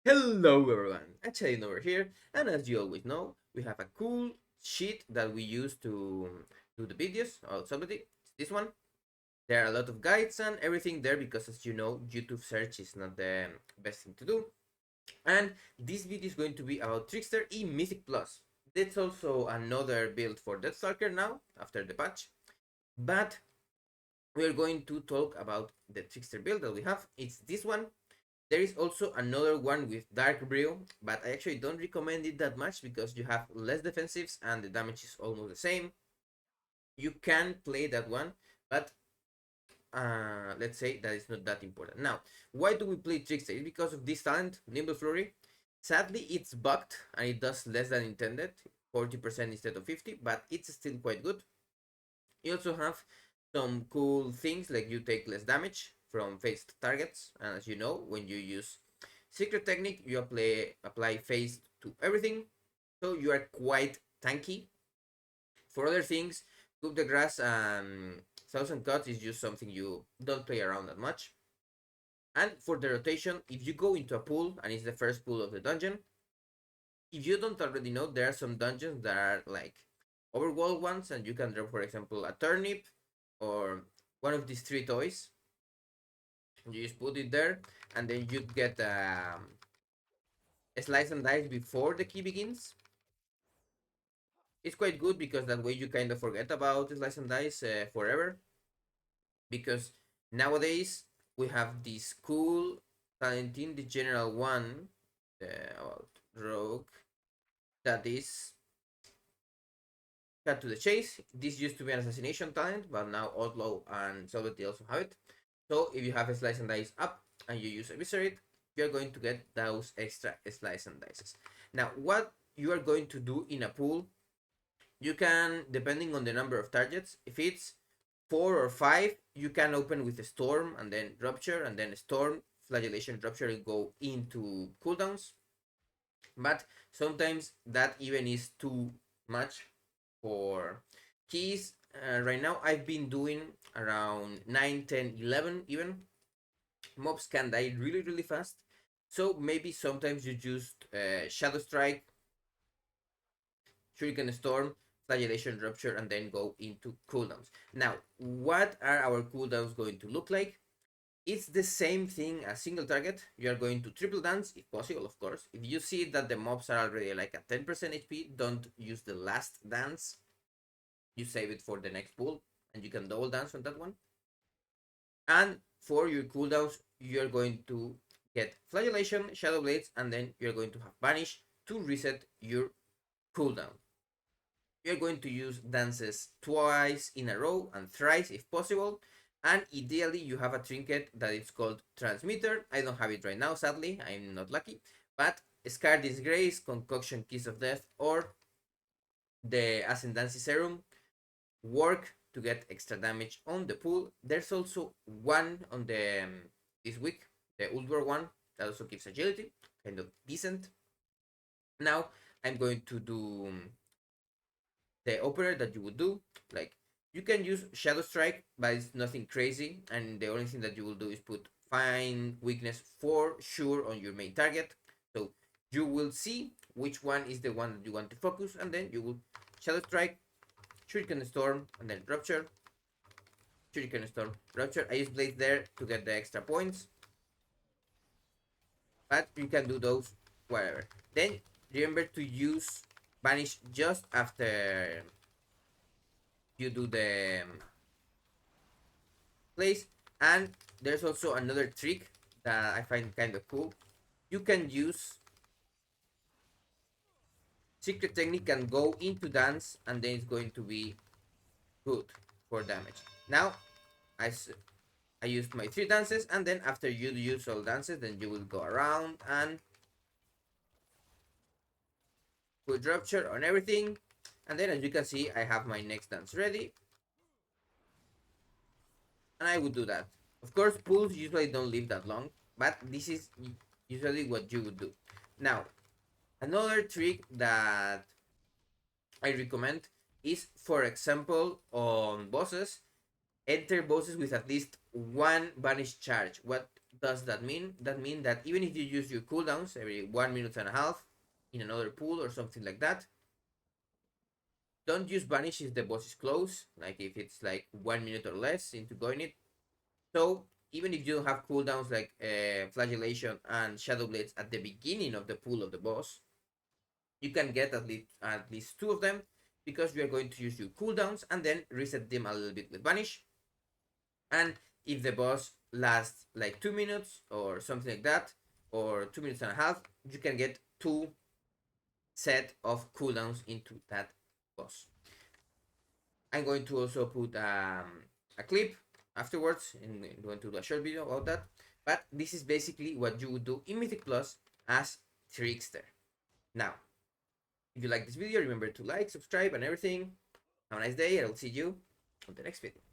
Hello everyone, Hachadino over here, and as you always know, we have a cool sheet that we use to do the videos of Sublety. It's this one. There are a lot of guides and everything there because, as you know, YouTube search is not the best thing to do. And this video is going to be about Trickster E Mythic Plus. That's also another build for Deathstalker now, after the patch. But we're going to talk about the Trickster build that we have. It's this one. There is also another one with Dark Brew, but I actually don't recommend it that much because you have less defensives and the damage is almost the same. You can play that one, but let's say that it's not that important. Now, why do we play Trickster? It's because of this talent, Nimble Flurry. Sadly, it's bugged and it does less than intended, 40% instead of 50, but it's still quite good. You also have some cool things like you take less damage from phased targets, and as you know, when you use secret technique, you apply phase to everything, so you are quite tanky. For other things, Coup de Grace and Thousand Cuts is just something you don't play around that much. And for the rotation, if you go into a pool and it's the first pool of the dungeon, if you don't already know, there are some dungeons that are like overworld ones, and you can drop, for example, a turnip or one of these three toys. You just put it there, and then you get a slice and dice before the key begins. It's quite good because that way you kind of forget about slice and dice forever. Because nowadays we have this cool Talentin, the general one, about rogue, that is cut to the chase. This used to be an assassination talent, but now Outlaw and Sublety also have it. So if you have a slice and dice up and you use Eviscerate, you're going to get those extra slice and dices. Now, what you are going to do in a pool, you can, depending on the number of targets, if it's 4 or 5, you can open with a Storm and then Rupture and then Storm, Flagellation, Rupture, and go into cooldowns. But sometimes that even is too much for keys. Right now I've been doing around 9, 10, 11 even. Mobs can die really fast, so maybe sometimes you just Shadow Strike, Shuriken Storm, Flagellation, Rupture, and then go into cooldowns. Now, what are our cooldowns going to look like? It's the same thing as single target. You are going to triple dance, if possible, of course. If you see that the mobs are already like at 10% HP, don't use the last dance. You save it for the next pull, and you can double dance on that one. And for your cooldowns, you're going to get Flagellation, Shadow Blades, and then you're going to have Vanish to reset your cooldown. You're going to use dances twice in a row and thrice if possible. And ideally, you have a trinket that is called Transmitter. I don't have it right now, sadly. I'm not lucky. But Scar Disgrace, Concoction Kiss of Death, or the Ascendancy Serum work to get extra damage on the pool. There's also one on the this week, the Ulver one, that also gives agility, kind of decent. Now I'm going to do the opera that you would do. Like, you can use Shadow Strike, but it's nothing crazy, and the only thing that you will do is put Find Weakness for sure on your main target. So you will see which one is the one that you want to focus, and then you will Shadow Strike, Shuriken Storm, and then Rupture. Shuriken Storm, Rupture. I use Blade there to get the extra points, but you can do those wherever. Then remember to use Vanish just after you do the place. And there's also another trick that I find kind of cool. You can use Secret Technique and go into dance, and then it's going to be good for damage. Now I used my 3 dances, and then after you use all dances, then you will go around and put Rupture on everything. And then, as you can see, I have my next dance ready, and I would do that. Of course, pools usually don't live that long, but this is usually what you would do. Now, another trick that I recommend is, for example, on bosses, enter bosses with at least one Vanish charge. What does that mean? That means that even if you use your cooldowns every 1.5 minutes in another pool or something like that, don't use Vanish if the boss is close, like if it's like 1 minute or less into going it. So even if you don't have cooldowns like Flagellation and Shadow Blades at the beginning of the pool of the boss, you can get at least two of them, because you are going to use your cooldowns and then reset them a little bit with Vanish. And if the boss lasts like 2 minutes or something like that, or 2.5 minutes, you can get two set of cooldowns into that boss. I'm going to also put a clip afterwards, and I'm going to do a short video about that. But this is basically what you would do in Mythic Plus as Trickster. Now, if you like this video, remember to like, subscribe, and everything. Have a nice day, and I'll see you on the next video.